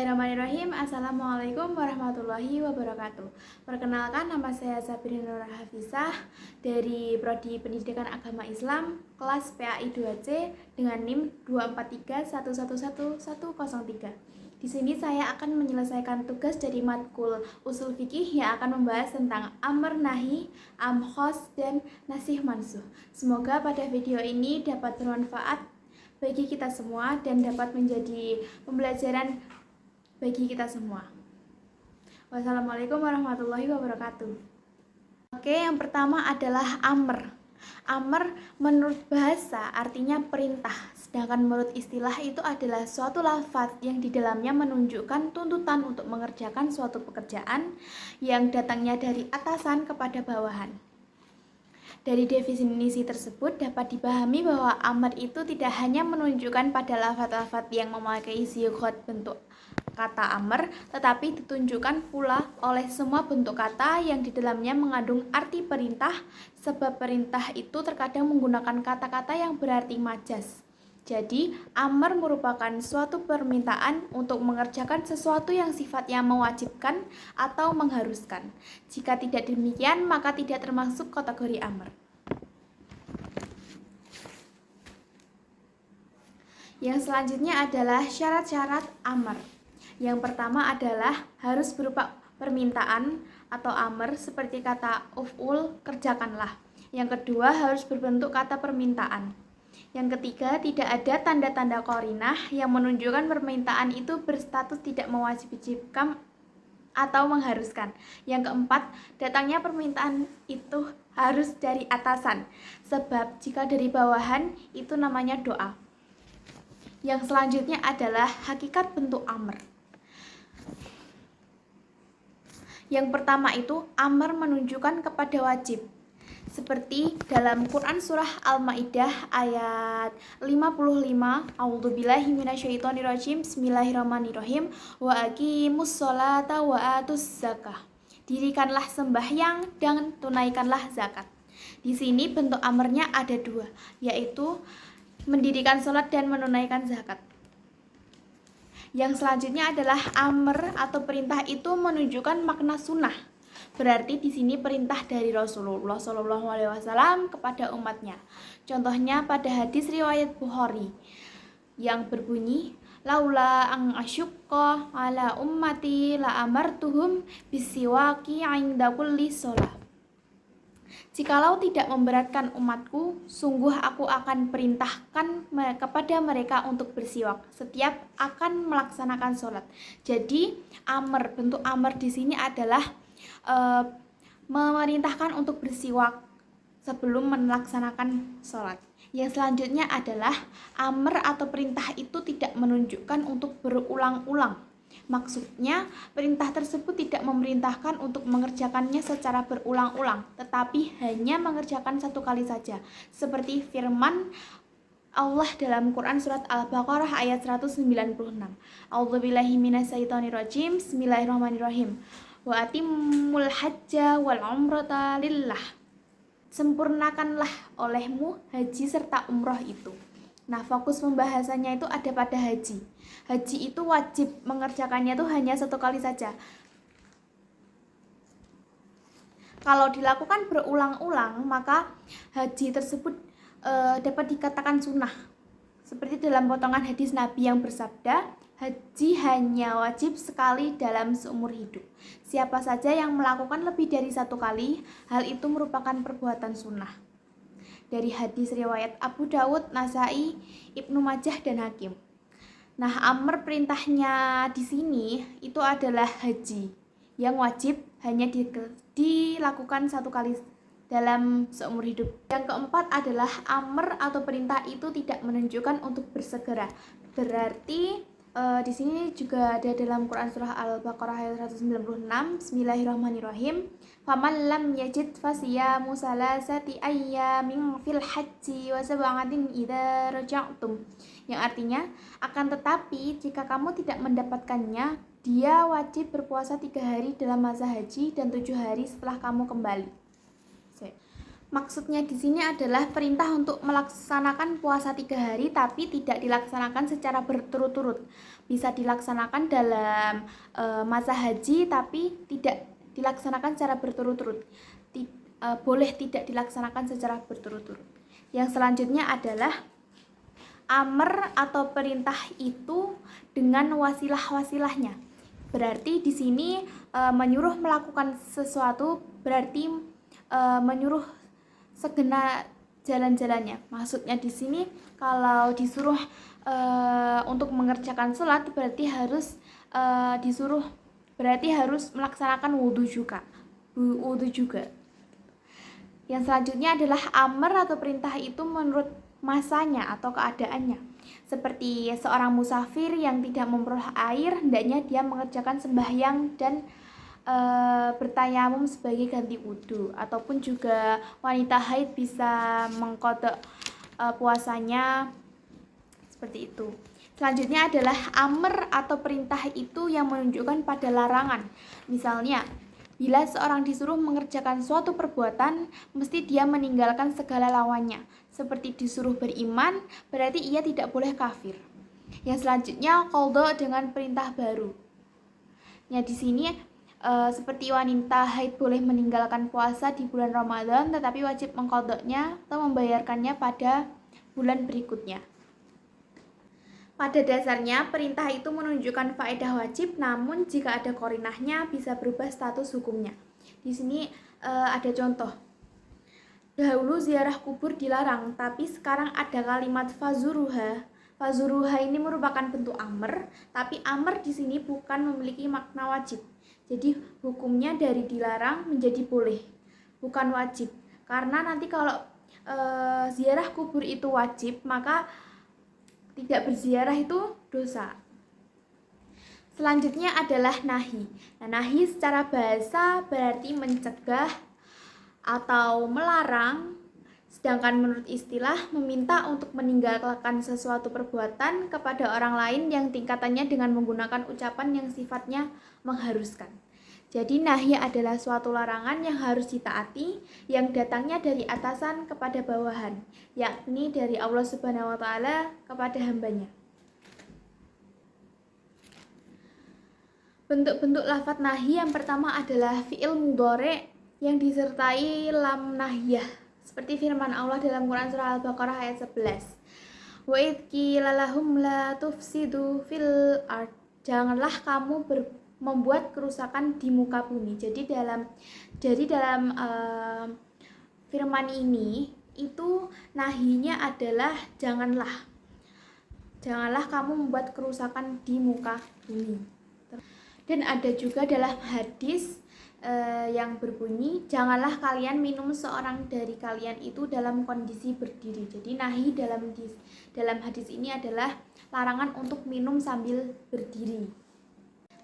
Bismillahirrahmanirrahim. Assalamualaikum warahmatullahi wabarakatuh. Perkenalkan, nama saya Sabrina Nur Hafizah dari Prodi Pendidikan Agama Islam kelas PAI 2C dengan NIM 243111103. Di sini saya akan menyelesaikan tugas dari matkul usul fikih yang akan membahas tentang amr nahi, amkhos, dan nasih mansuh. Semoga pada video ini dapat bermanfaat bagi kita semua dan dapat menjadi pembelajaran bagi kita semua. Wassalamualaikum warahmatullahi wabarakatuh. Oke, yang pertama adalah amr. Amr menurut bahasa artinya perintah, sedangkan menurut istilah itu adalah suatu lafaz yang di dalamnya menunjukkan tuntutan untuk mengerjakan suatu pekerjaan yang datangnya dari atasan kepada bawahan. Dari definisi tersebut dapat dipahami bahwa amr itu tidak hanya menunjukkan pada lafaz-lafaz yang memakai sighat bentuk kata amr, tetapi ditunjukkan pula oleh semua bentuk kata yang di dalamnya mengandung arti perintah, sebab perintah itu terkadang menggunakan kata-kata yang berarti majas. Jadi, amr merupakan suatu permintaan untuk mengerjakan sesuatu yang sifatnya mewajibkan atau mengharuskan. Jika tidak demikian, maka tidak termasuk kategori amr. Yang selanjutnya adalah syarat-syarat amr. Yang pertama adalah harus berupa permintaan atau amr seperti kata uf'ul, kerjakanlah. Yang kedua harus berbentuk kata permintaan. Yang ketiga, tidak ada tanda-tanda qarinah yang menunjukkan permintaan itu berstatus tidak mewajibkan atau mengharuskan. Yang keempat, datangnya permintaan itu harus dari atasan, sebab jika dari bawahan itu namanya doa. Yang selanjutnya adalah hakikat bentuk amr. Yang pertama itu, amr menunjukkan kepada wajib. Seperti dalam Quran surah Al-Maidah ayat 55, A'udzubillahi minasyaitonirrajim, Bismillahirrahmanirrahim, wa aqimus sholata wa atuz zakah. Dirikanlah sembahyang dan tunaikanlah zakat. Di sini bentuk amrnya ada dua, yaitu mendirikan sholat dan menunaikan zakat. Yang selanjutnya adalah amr atau perintah itu menunjukkan makna sunnah. Berarti di sini perintah dari Rasulullah SAW kepada umatnya. Contohnya pada hadis riwayat Bukhari yang berbunyi, laula ang asyukka ala ummati la amartuhum bisiwaki 'inda kulli shalah. Jikalau tidak memberatkan umatku, sungguh aku akan perintahkan kepada mereka untuk bersiwak setiap akan melaksanakan sholat. Jadi amr, bentuk amr di sini adalah memerintahkan untuk bersiwak sebelum melaksanakan sholat. Yang selanjutnya adalah amr atau perintah itu tidak menunjukkan untuk berulang-ulang. Maksudnya, perintah tersebut tidak memerintahkan untuk mengerjakannya secara berulang-ulang, tetapi hanya mengerjakan satu kali saja. Seperti firman Allah dalam Quran surat Al-Baqarah ayat 196. A'udzubillahi minasyaitonirrajim. Bismillahirrahmanirrahim. Wa atimmul hajja wal umrata lillah. Sempurnakanlah olehmu haji serta umroh itu. Nah, fokus pembahasannya itu ada pada haji. Haji itu wajib mengerjakannya itu hanya satu kali saja. Kalau dilakukan berulang-ulang, maka haji tersebut dapat dikatakan sunnah. Seperti dalam potongan hadis Nabi yang bersabda, haji hanya wajib sekali dalam seumur hidup. Siapa saja yang melakukan lebih dari satu kali, hal itu merupakan perbuatan sunnah. Dari hadis riwayat Abu Dawud, Nasai, Ibnu Majah, dan Hakim. Nah, amr perintahnya di sini itu adalah haji yang wajib hanya dilakukan satu kali dalam seumur hidup. Yang keempat adalah amr atau perintah itu tidak menunjukkan untuk bersegera. Berarti di sini juga ada dalam Quran surah Al-Baqarah ayat 196, Bismillahirrahmanirrahim. Faman lam yajid fasiyamu salasati ayyamin fil haji wa sab'atin idza raja'tum. Yang artinya, akan tetapi jika kamu tidak mendapatkannya, dia wajib berpuasa 3 hari dalam masa haji dan 7 hari setelah kamu kembali. Maksudnya di sini adalah perintah untuk melaksanakan puasa 3 hari tapi tidak dilaksanakan secara berturut-turut. Bisa dilaksanakan dalam masa haji tapi tidak dilaksanakan secara berturut-turut. Boleh tidak dilaksanakan secara berturut-turut. Yang selanjutnya adalah amr atau perintah itu dengan wasilah-wasilahnya. Berarti di sini menyuruh melakukan sesuatu berarti menyuruh segenap jalan-jalannya. Maksudnya di sini kalau disuruh untuk mengerjakan sholat berarti harus melaksanakan wudhu juga. Yang selanjutnya adalah amr atau perintah itu menurut masanya atau keadaannya. Seperti seorang musafir yang tidak memperoleh air, hendaknya dia mengerjakan sembahyang dan bertayamum sebagai ganti wudhu, ataupun juga wanita haid bisa mengqadha puasanya seperti itu. Selanjutnya adalah amr atau perintah itu yang menunjukkan pada larangan. Misalnya, bila seorang disuruh mengerjakan suatu perbuatan, mesti dia meninggalkan segala lawannya. Seperti disuruh beriman, berarti ia tidak boleh kafir. Yang selanjutnya qadha dengan perintah baru. Ya di sini seperti wanita haid boleh meninggalkan puasa di bulan Ramadan tetapi wajib mengqadhanya atau membayarkannya pada bulan berikutnya. Pada dasarnya perintah itu menunjukkan faedah wajib, namun jika ada qarinahnya bisa berubah status hukumnya. Di sini ada contoh. Dahulu ziarah kubur dilarang, tapi sekarang ada kalimat fazuruha. Fazuruha ini merupakan bentuk amr, tapi amr di sini bukan memiliki makna wajib. Jadi hukumnya dari dilarang menjadi boleh, bukan wajib. Karena nanti kalau ziarah kubur itu wajib, maka tidak berziarah itu dosa. Selanjutnya adalah nahi. Nah, nahi secara bahasa berarti mencegah atau melarang, sedangkan menurut istilah meminta untuk meninggalkan sesuatu perbuatan kepada orang lain yang tingkatannya dengan menggunakan ucapan yang sifatnya mengharuskan. Jadi nahi adalah suatu larangan yang harus ditaati yang datangnya dari atasan kepada bawahan, yakni dari Allah Subhanahu wa taala kepada hambanya. Bentuk-bentuk lafadz nahi yang pertama adalah fi'il mudhari yang disertai lam nahiyah, seperti firman Allah dalam Quran surah Al-Baqarah ayat 11. Wa idh qila lahum la tufsidu fil ard. Janganlah kamu membuat kerusakan di muka bumi. Jadi dalam firman ini itu nahinya adalah janganlah kamu membuat kerusakan di muka bumi. Dan ada juga dalam hadis yang berbunyi janganlah kalian minum seorang dari kalian itu dalam kondisi berdiri. Jadi nahi dalam hadis ini adalah larangan untuk minum sambil berdiri.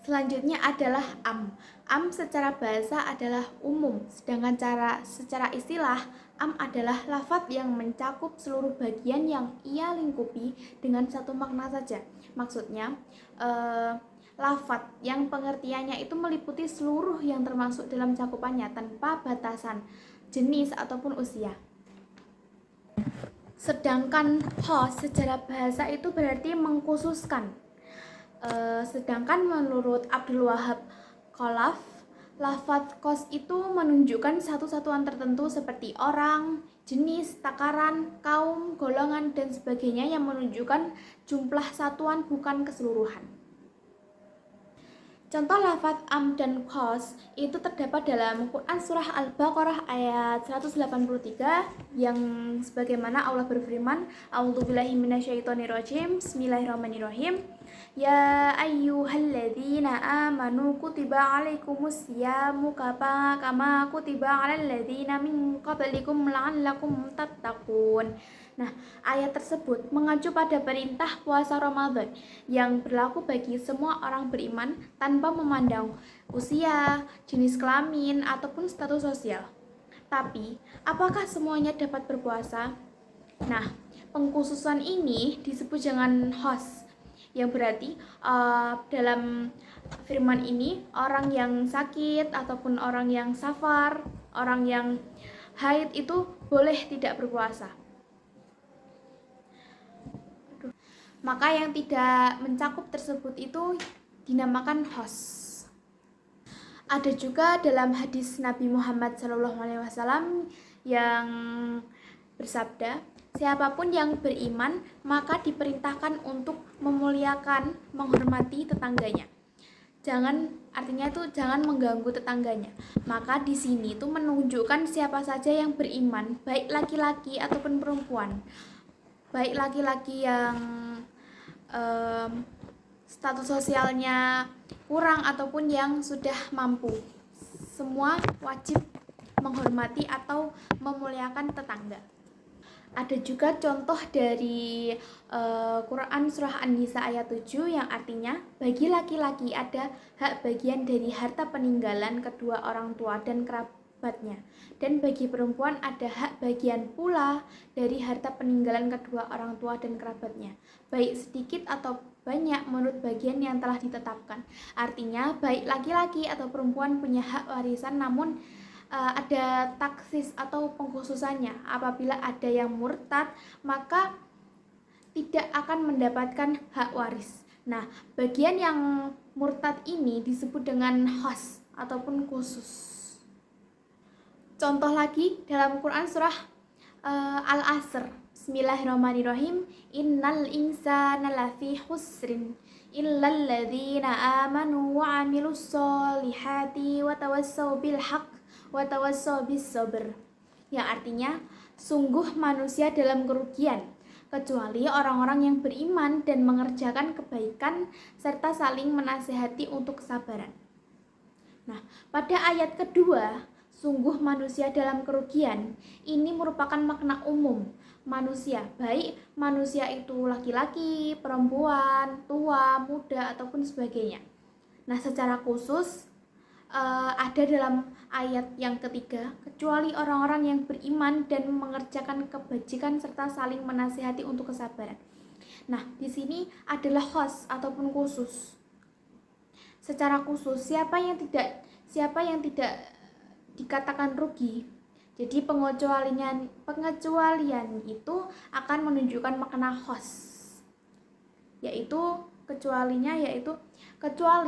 Selanjutnya adalah am. Am secara bahasa adalah umum, sedangkan secara istilah am adalah lafadz yang mencakup seluruh bagian yang ia lingkupi dengan satu makna saja. Maksudnya lafadz yang pengertiannya itu meliputi seluruh yang termasuk dalam cakupannya tanpa batasan jenis ataupun usia. Sedangkan khos secara bahasa itu berarti mengkhususkan. Sedangkan menurut Abdul Wahab Khalaf, lafadz khos itu menunjukkan satu satuan tertentu seperti orang, jenis, takaran, kaum, golongan, dan sebagainya yang menunjukkan jumlah satuan bukan keseluruhan. Contoh lafadz am dan khos itu terdapat dalam Quran surah Al-Baqarah ayat 183 yang sebagaimana Allah berfirman, A'udzubillahi minasyaitonirrajim, Bismillahirrahmanirrahim. Ya ayyuhalladzina amanu kutiba alaikumusyamu kama kutiba alal ladzina min qablikum la'allakum tattaqun. Nah, ayat tersebut mengacu pada perintah puasa Ramadan yang berlaku bagi semua orang beriman tanpa memandang usia, jenis kelamin, ataupun status sosial. Tapi, apakah semuanya dapat berpuasa? Nah, pengkhususan ini disebut dengan khos, yang berarti dalam firman ini orang yang sakit ataupun orang yang safar, orang yang haid itu boleh tidak berpuasa. Maka yang tidak mencakup tersebut itu dinamakan khos. Ada juga dalam hadis Nabi Muhammad SAW yang bersabda, siapapun yang beriman maka diperintahkan untuk memuliakan, menghormati tetangganya. Artinya itu jangan mengganggu tetangganya. Maka di sini itu menunjukkan siapa saja yang beriman, baik laki-laki ataupun perempuan. Baik laki-laki yang status sosialnya kurang ataupun yang sudah mampu, semua wajib menghormati atau memuliakan tetangga. Ada juga contoh dari Quran Surah An-Nisa ayat 7 yang artinya, bagi laki-laki ada hak bagian dari harta peninggalan kedua orang tua dan kerabatnya, dan bagi perempuan ada hak bagian pula dari harta peninggalan kedua orang tua dan kerabatnya, baik sedikit atau banyak menurut bagian yang telah ditetapkan. Artinya baik laki-laki atau perempuan punya hak warisan, namun ada taksis atau pengkhususannya. Apabila ada yang murtad, maka tidak akan mendapatkan hak waris. Nah, bagian yang murtad ini disebut dengan khas ataupun khusus. Contoh lagi dalam Quran surah Al-Asr. Bismillahirrahmanirrahim. Innal insana lafi khusrin illal ladzina amanu wa 'amilus solihati wa tawassaw bil haqq wa tawassaw bis sabr. Yang artinya, sungguh manusia dalam kerugian kecuali orang-orang yang beriman dan mengerjakan kebaikan serta saling menasihati untuk kesabaran. Nah, pada ayat kedua, sungguh manusia dalam kerugian, ini merupakan makna umum manusia, baik manusia itu laki-laki, perempuan, tua, muda, ataupun sebagainya. Nah, secara khusus ada dalam ayat yang ketiga, kecuali orang-orang yang beriman dan mengerjakan kebajikan serta saling menasihati untuk kesabaran. Nah, di sini adalah khas ataupun khusus. Secara khusus, siapa yang tidak dikatakan rugi. Jadi pengecualian itu akan menunjukkan makna khas, yaitu kecuali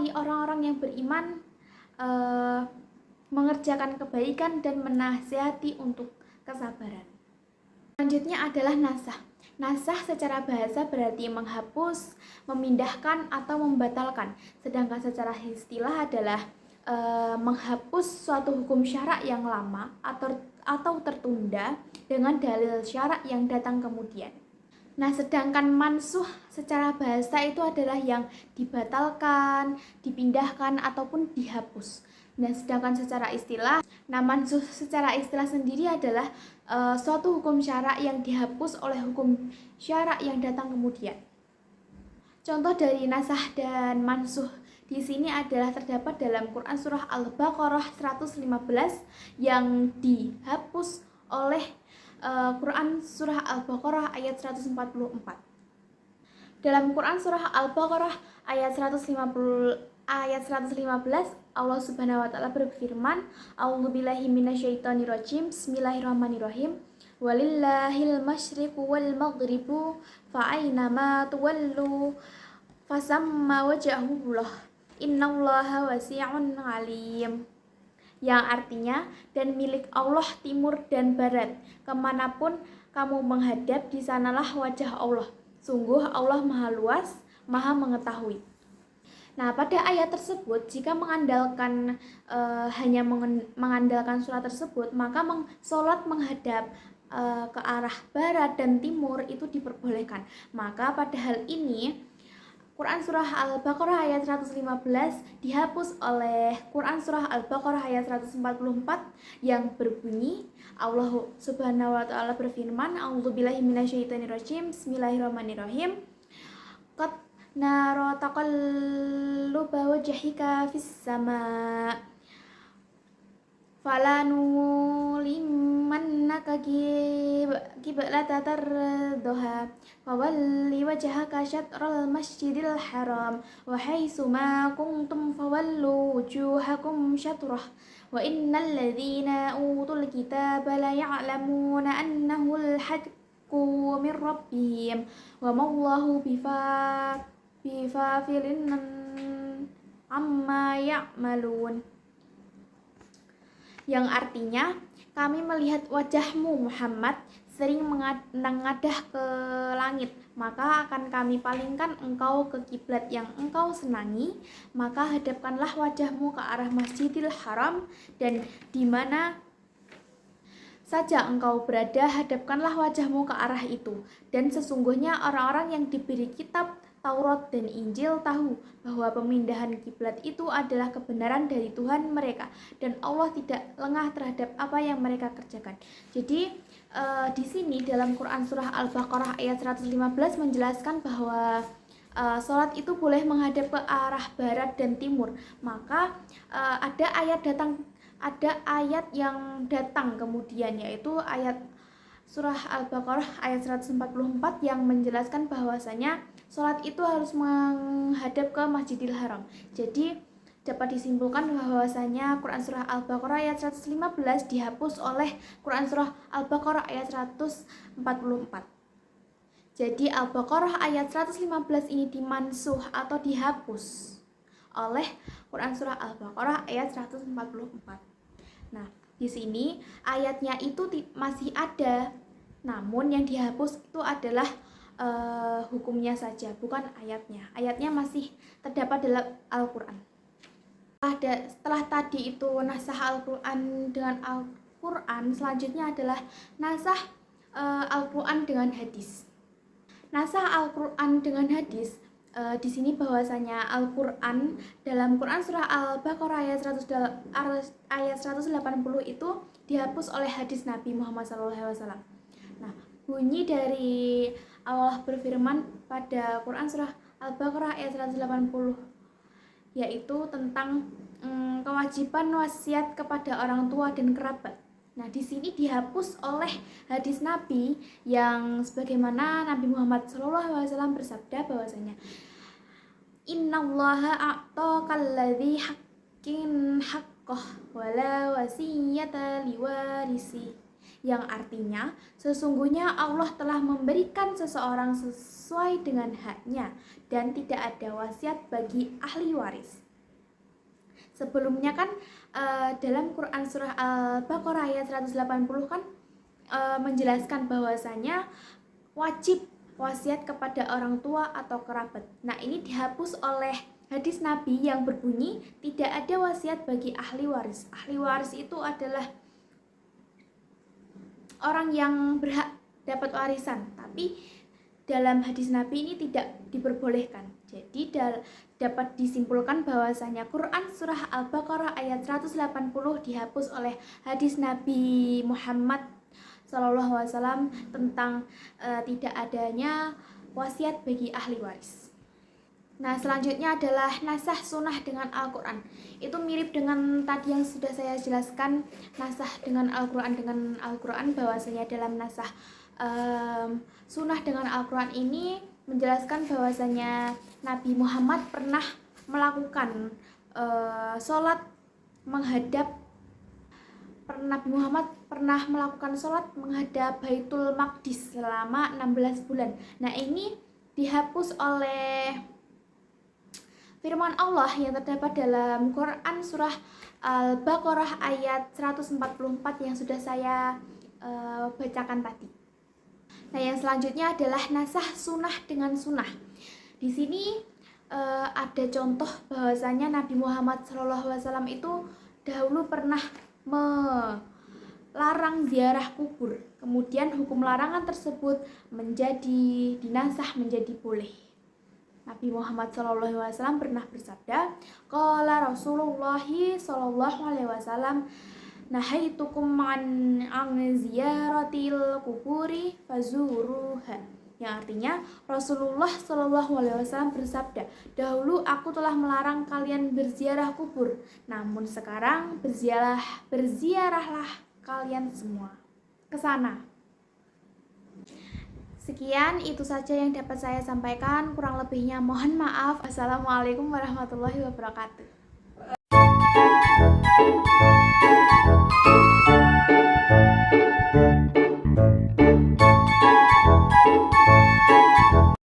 orang-orang yang beriman mengerjakan kebaikan dan menasihati untuk kesabaran. Selanjutnya adalah nasah. Nasah secara bahasa berarti menghapus, memindahkan atau membatalkan. Sedangkan secara istilah adalah menghapus suatu hukum syarak yang lama atau tertunda dengan dalil syarak yang datang kemudian. Nah, sedangkan mansuh secara bahasa itu adalah yang dibatalkan, dipindahkan, ataupun dihapus. Nah, sedangkan secara istilah, mansuh secara istilah sendiri adalah suatu hukum syarak yang dihapus oleh hukum syarak yang datang kemudian. Contoh dari nasah dan mansuh di sini adalah terdapat dalam Quran surah Al-Baqarah 115 yang dihapus oleh Quran surah Al-Baqarah ayat 144. Dalam Quran surah Al-Baqarah ayat 115 Allah Subhanahu wa taala berfirman, A'udzubillahi minasyaitonirrajim. Bismillahirrahmanirrahim. Walillahil masyriqu wal maghribu fa aynama tuwallu fasamma wajhahullah. Innallaha wasi'un 'alim. Yang artinya, dan milik Allah timur dan barat, kemanapun kamu menghadap, di sanalah wajah Allah. Sungguh Allah maha luas, maha mengetahui. Nah, pada ayat tersebut, jika hanya mengandalkan surat tersebut, maka sholat menghadap ke arah barat dan timur itu diperbolehkan. Maka pada hal ini Quran surah Al-Baqarah ayat 115 dihapus oleh Quran surah Al-Baqarah ayat 144 yang berbunyi, Allah Subhanahu wa taala berfirman, A'udzubillahi minasyaitonirrajim. Bismillahirrahmanirrahim. Qad nara taqalluba wajhika fis sama' falanulimannaka qiblatan tardaha fawalli wajhaka syatral masjidil haram wa haitsu ma kuntum fawallu wujuhakum syatrah wa innal ladzina utul kitaba la ya'lamuna annahu al-haqqu min rabbihim wa ma Allahu bifafilin amma ya'malun. Yang artinya, kami melihat wajahmu Muhammad sering mengadah ke langit, maka akan kami palingkan engkau ke kiblat yang engkau senangi, maka hadapkanlah wajahmu ke arah Masjidil Haram, dan di mana saja engkau berada, hadapkanlah wajahmu ke arah itu. Dan sesungguhnya orang-orang yang diberi kitab Taurat dan Injil tahu bahwa pemindahan kiblat itu adalah kebenaran dari Tuhan mereka, dan Allah tidak lengah terhadap apa yang mereka kerjakan. Jadi di sini dalam Quran surah Al-Baqarah ayat 115 menjelaskan bahwa sholat itu boleh menghadap ke arah barat dan timur. Maka ada ayat yang datang kemudian, yaitu ayat surah Al-Baqarah ayat 144 yang menjelaskan bahwasanya sholat itu harus menghadap ke Masjidil Haram. Jadi dapat disimpulkan bahwasanya Quran surah Al-Baqarah ayat 115 dihapus oleh Quran surah Al-Baqarah ayat 144. Jadi Al-Baqarah ayat 115 ini dimansuh atau dihapus oleh Quran surah Al-Baqarah ayat 144. Nah, di sini ayatnya itu masih ada, namun yang dihapus itu adalah hukumnya saja, bukan ayatnya. Ayatnya masih terdapat dalam Al-Quran. Setelah tadi itu nasah Al-Quran dengan Al-Quran, selanjutnya adalah nasah Al-Quran dengan hadis. Nasah Al-Quran dengan hadis, di sini bahwasanya Al-Quran dalam Quran surah Al-Baqarah ayat 180 itu dihapus oleh hadis Nabi Muhammad SAW. Nah, bunyi dari Allah berfirman pada Quran surah Al-Baqarah ayat 180, yaitu tentang kewajiban wasiat kepada orang tua dan kerabat. Nah, di sini dihapus oleh hadis Nabi yang sebagaimana Nabi Muhammad SAW bersabda bahwasanya Innallaha a'taqal ladzi haqqin haqqah wala wasiyata liwarisi. Yang artinya, sesungguhnya Allah telah memberikan seseorang sesuai dengan haknya dan tidak ada wasiat bagi ahli waris. Sebelumnya kan dalam Quran surah Al-Baqarah ayat 180 kan menjelaskan bahwasanya wajib wasiat kepada orang tua atau kerabat. Nah, ini dihapus oleh hadis Nabi yang berbunyi tidak ada wasiat bagi ahli waris. Ahli waris itu adalah orang yang berhak dapat warisan, tapi dalam hadis Nabi ini tidak diperbolehkan. Jadi dapat disimpulkan bahwasanya Quran surah Al-Baqarah ayat 180 dihapus oleh hadis Nabi Muhammad SAW tentang tidak adanya wasiat bagi ahli waris. Nah, selanjutnya adalah nasah sunnah dengan Al-Quran. Itu mirip dengan tadi yang sudah saya jelaskan, nasah dengan Al-Quran bahwasanya dalam nasah sunnah dengan Al-Quran ini menjelaskan bahwasanya Nabi Muhammad pernah melakukan sholat menghadap Baitul Maqdis selama 16 bulan. Nah, ini dihapus oleh firman Allah yang terdapat dalam Quran surah Al-Baqarah ayat 144 yang sudah saya bacakan tadi. Nah, yang selanjutnya adalah nasah sunnah dengan sunnah. Di sini ada contoh bahwasanya Nabi Muhammad SAW itu dahulu pernah melarang ziarah kubur. Kemudian hukum larangan tersebut dinasah menjadi boleh. Nabi Muhammad SAW pernah bersabda, qala Rasulullah SAW, nahaitukum an ziyaratil kuburi fazuruha. Yang artinya Rasulullah SAW bersabda, dahulu aku telah melarang kalian berziarah kubur, namun sekarang berziarahlah kalian semua ke sana. Sekian, itu saja yang dapat saya sampaikan. Kurang lebihnya mohon maaf. Assalamualaikum warahmatullahi wabarakatuh.